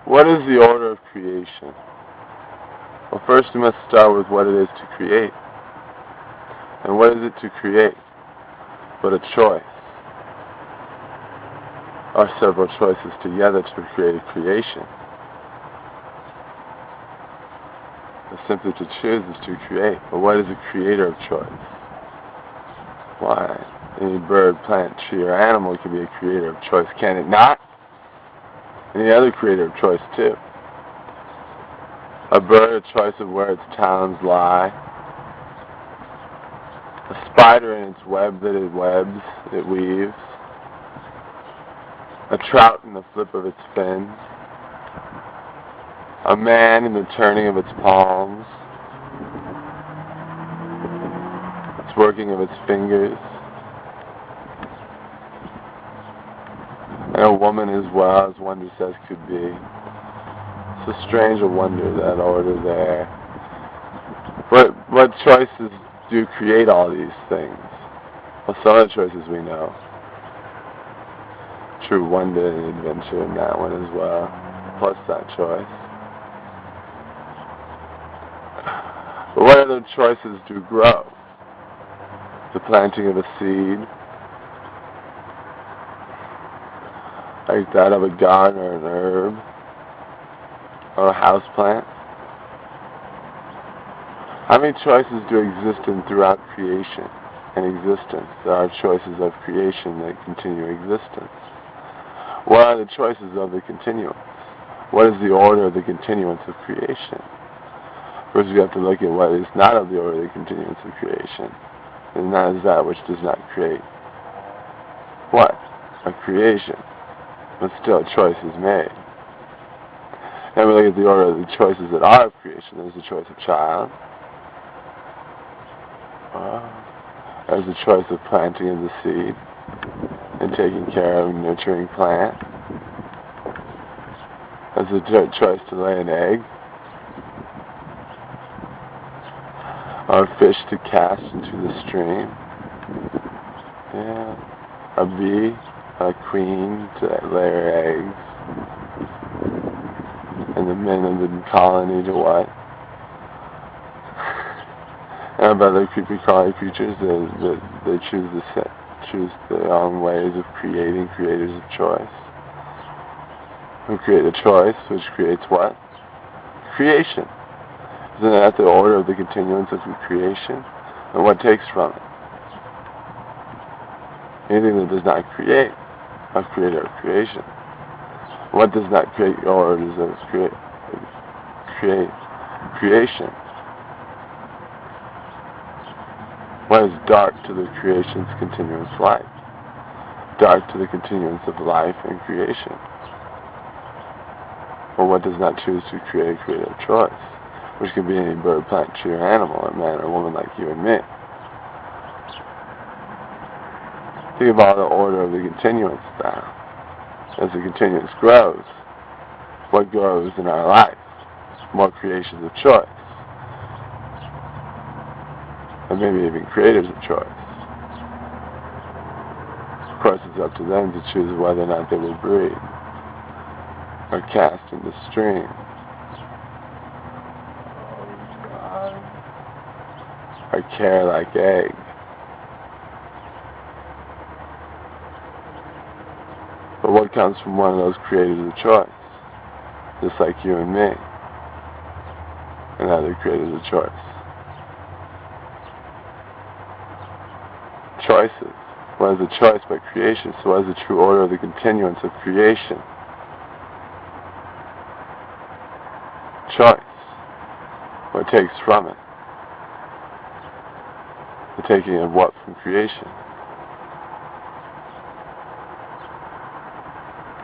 What is the order of creation? Well, first we must start with what it is to create. And what is it to create but a choice? Or several choices together to create a creation. Simply to choose is to create. But what is a creator of choice? Why, any bird, plant, tree, or animal can be a creator of choice, can it not? Any other creator of choice, too. A bird, a choice of where its talons lie. A spider in its web that it webs, it weaves. A trout in the flip of its fin. A man in the turning of its palms. Its working of its fingers. And a woman as well, as wondrous as could be. It's a strange wonder, that order there. What choices do create all these things? Well, some of the choices we know. True wonder and adventure in that one as well, plus that choice. But what other choices do grow? The planting of a seed, like that of a garden or an herb, or a house plant. How many choices do exist in throughout creation and existence? There are choices of creation that continue existence. What are the choices of the continuance? What is the order of the continuance of creation? First we have to look at what is not of the order of the continuance of creation. And that is that which does not create what? A creation. But still a choice is made. And we look at the order of the choices that are of creation. There's the choice of child. There's the choice of planting of the seed and taking care of and nurturing plant. There's the choice to lay an egg. Or a fish to cast into the stream. Yeah. A bee, a queen to lay her eggs. And the men of the colony to what? And other creepy-crawly creatures that they choose their own ways of creating, creators of choice. Who create a choice, which creates what? Creation. Isn't that the order of the continuance of creation? And what takes from it? Anything that does not create, a creator of creation. What does not create or does create creation? What is dark to the creation's continuous life? Dark to the continuance of life and creation. Or what does not choose to create a creative choice? Which can be any bird, plant, tree, or animal, a man or woman like you and me. Think about the order of the continuance now. As the continuance grows, what grows in our life? More creations of choice. And maybe even creators of choice. Of course, it's up to them to choose whether or not they will breed or cast into stream. Or care like egg. But what comes from one of those creators of choice? Just like you and me. And other creators of choice. Choices. What is a choice but creation? So what is the true order of the continuance of creation? Choice. What takes from it? The taking of what from creation?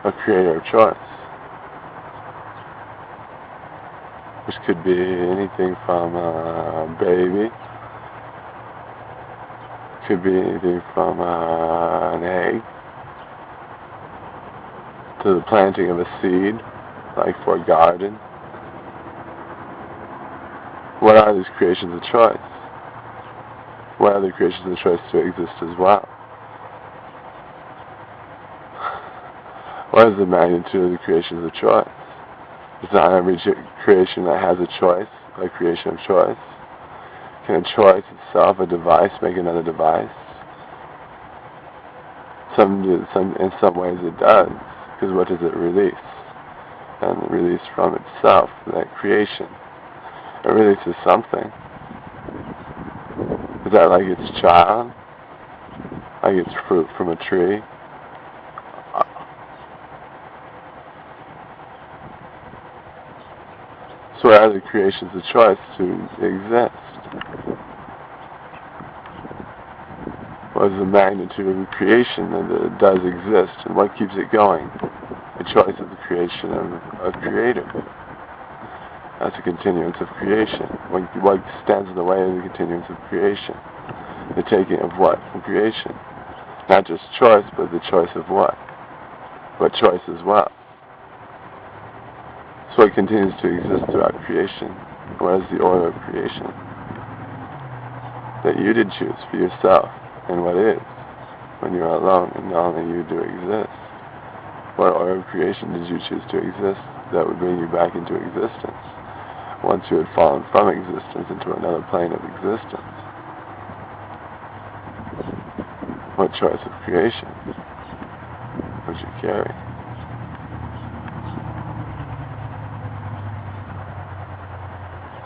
A creator of choice. Which could be anything from a baby. Could be anything from an egg to the planting of a seed, like for a garden. What are these creations of choice? What other creations of choice do exist as well? What is the magnitude of the creations of choice? It's not every creation that has a choice, a creation of choice. Can a choice itself, a device, make another device? In some ways it does, because what does it release? And release from itself, that creation. It releases something. Is that like its child? Like its fruit from a tree? So what are the creations of choice to exist? What is the magnitude of the creation that it does exist, and what keeps it going? The choice of the creation of a creator. That's a continuance of creation. What stands in the way of the continuance of creation? The taking of what from creation? Not just choice, but the choice of what? What choice is what? So it continues to exist throughout creation. What is the order of creation? That you did choose for yourself, and what is, when you are alone and only you do exist. What order of creation did you choose to exist that would bring you back into existence, once you had fallen from existence into another plane of existence? What choice of creation would you carry?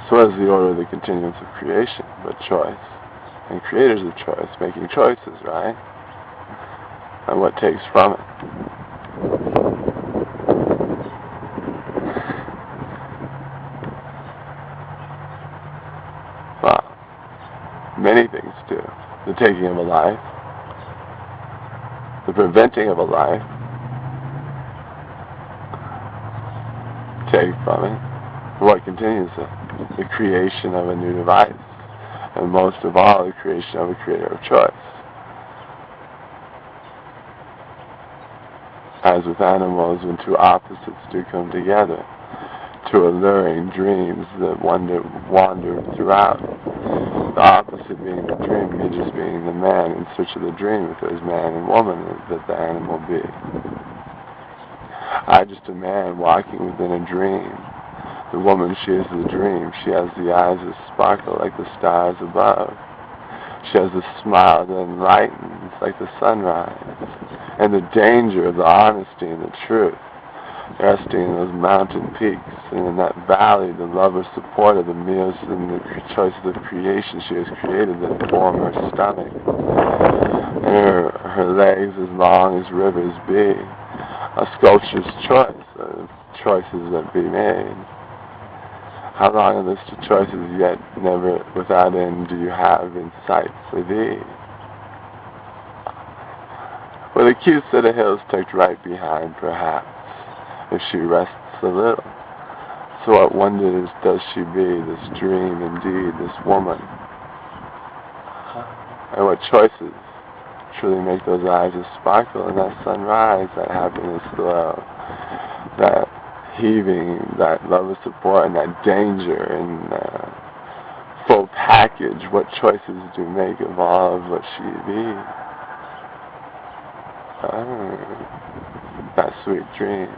So what is the order of the continuance of creation but choice? And creators of choice making choices, right? And what takes from it? Well, many things do. The taking of a life, the preventing of a life, take from it. What continues it? The creation of a new device, and most of all, the creation of a creator of choice. As with animals, when two opposites do come together, two alluring dreams that wander throughout, the opposite being the dream, me just being the man in search of the dream, if there's man and woman, that the animal be. I just a man walking within a dream. The woman, she is the dream. She has the eyes that sparkle like the stars above. She has the smile that enlightens like the sunrise. And the danger of the honesty and the truth, resting in those mountain peaks, and in that valley, the love of support of the meals and the choices of creation she has created that form her stomach. And her legs as long as rivers be. A sculpture's choice of choices that be made. How long a list of choices yet never without end do you have in sight for thee? With a cute set of hills tucked right behind, perhaps, if she rests a little. So what wonders does she be, this dream indeed, this woman? And what choices truly make those eyes as sparkle and that sunrise, that happiness glow, that heaving, that love of support, and that danger, and full package? What choices do make of all of what she be? That sweet dream.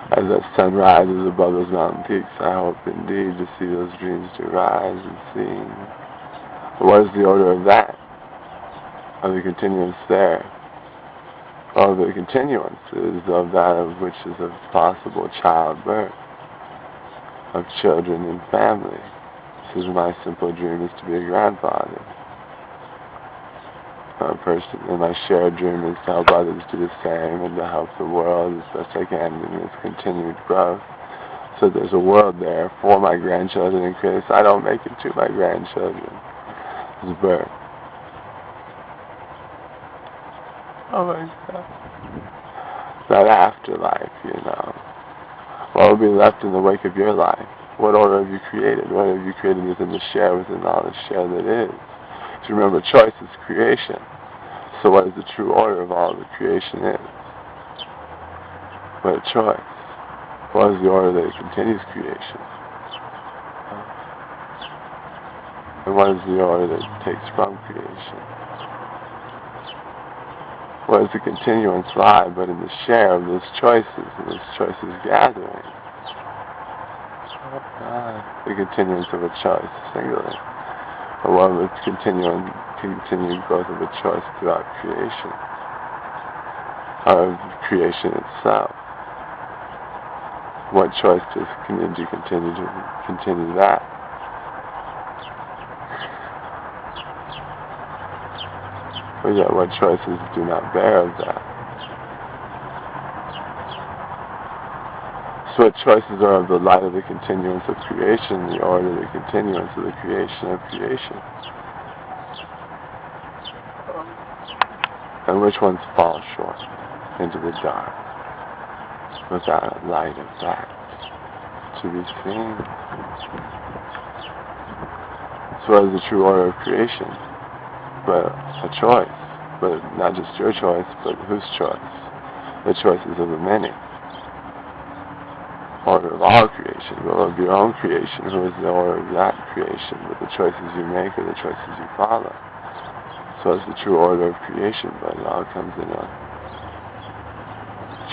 As that sun rises above those mountain peaks, I hope indeed to see those dreams to rise and seen. What is the order of that? Of the continuance there? Well, the continuance is of that of which is of possible childbirth, of children and family. This is my simple dream, is to be a grandfather. And my shared dream is to help others do the same and to help the world as best I can in its continued growth. So there's a world there for my grandchildren in case I don't make it to my grandchildren's birth. Oh my God. That afterlife, What will be left in the wake of your life? What order have you created? What have you created within the share, within all the share that is? So remember, choice is creation. So what is the true order of all that creation is? But a choice. What is the order that continues creation? And what is the order that takes from creation? Where does the continuance lie but in the share of those choices, and those choices gathering? The continuance of a choice, singularly. Or what was continued growth of a choice throughout creation, of creation itself. What choice does continue that? But yet what choices do not bear of that? So what choices are of the light of the continuance of creation, the order of the continuance of the creation of creation? And which ones fall short into the dark without a light of that to be seen? So what is the true order of creation? But a choice, but not just your choice, but whose choice? The choices of the many. Order of all creation, will of your own creation, who is the order of that creation, but the choices you make are the choices you follow. So it's the true order of creation, but it all comes in a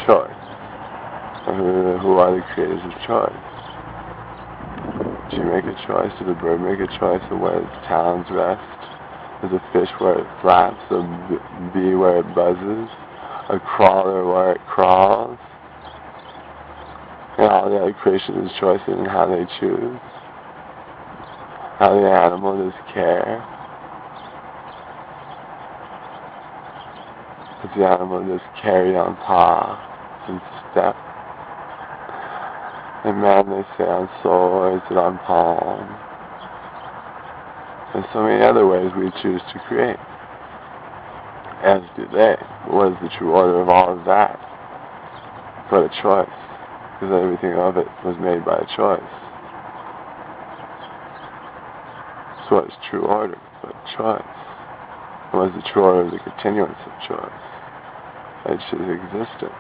choice. And who are the creators of choice? Do you make a choice? Does the bird make a choice of where its talons rest? Does a fish where it flaps? A bee where it buzzes? A crawler where it crawls? And all the other creation is choices in how they choose. How the animal does care. Does the animal just carry on paw and step? And man, they say on soul, or is it on palm? There's so many other ways we choose to create. As do they. What is the true order of all of that? But a choice. Because everything of it was made by a choice. So what is true order but choice? What is the true order of the continuance of choice? It's just existence.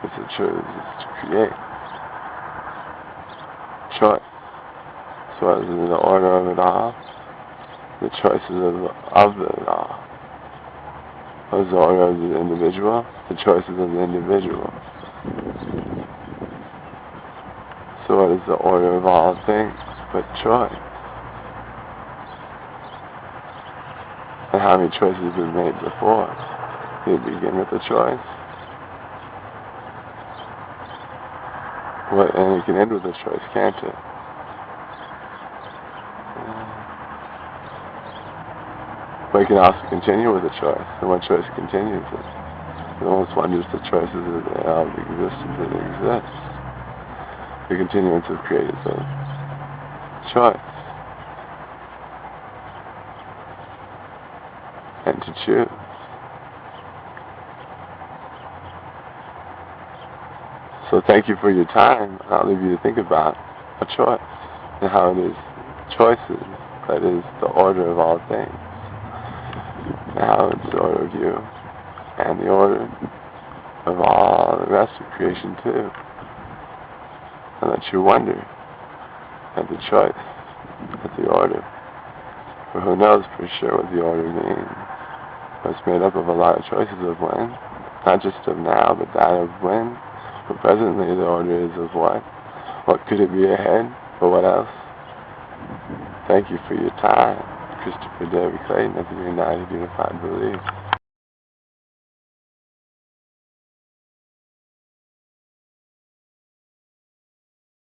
It's a choice, it's to create. Choice. So what is the order of it all? The choices of it all. What is the order of the individual? The choices of the individual. So what is the order of all things but choice? And how many choices have been made before? Did it begin with a choice? And it can end with a choice, can't it? But it can also continue with a choice. And what choice continues it? It almost wonders the choices of existence that exists. The continuance of creators of choice. And to choose. So thank you for your time. I'll leave you to think about a choice and how it is choices that is the order of all things. And how it's the order of you and the order of all the rest of creation too. And that you wonder at the choice, at the order. For who knows for sure what the order means. But it's made up of a lot of choices of when. Not just of now, but that of when. But presently the order is of what? What could it be ahead? But what else? Thank you for your time. Christopher David Clayton of the United Unified Belief.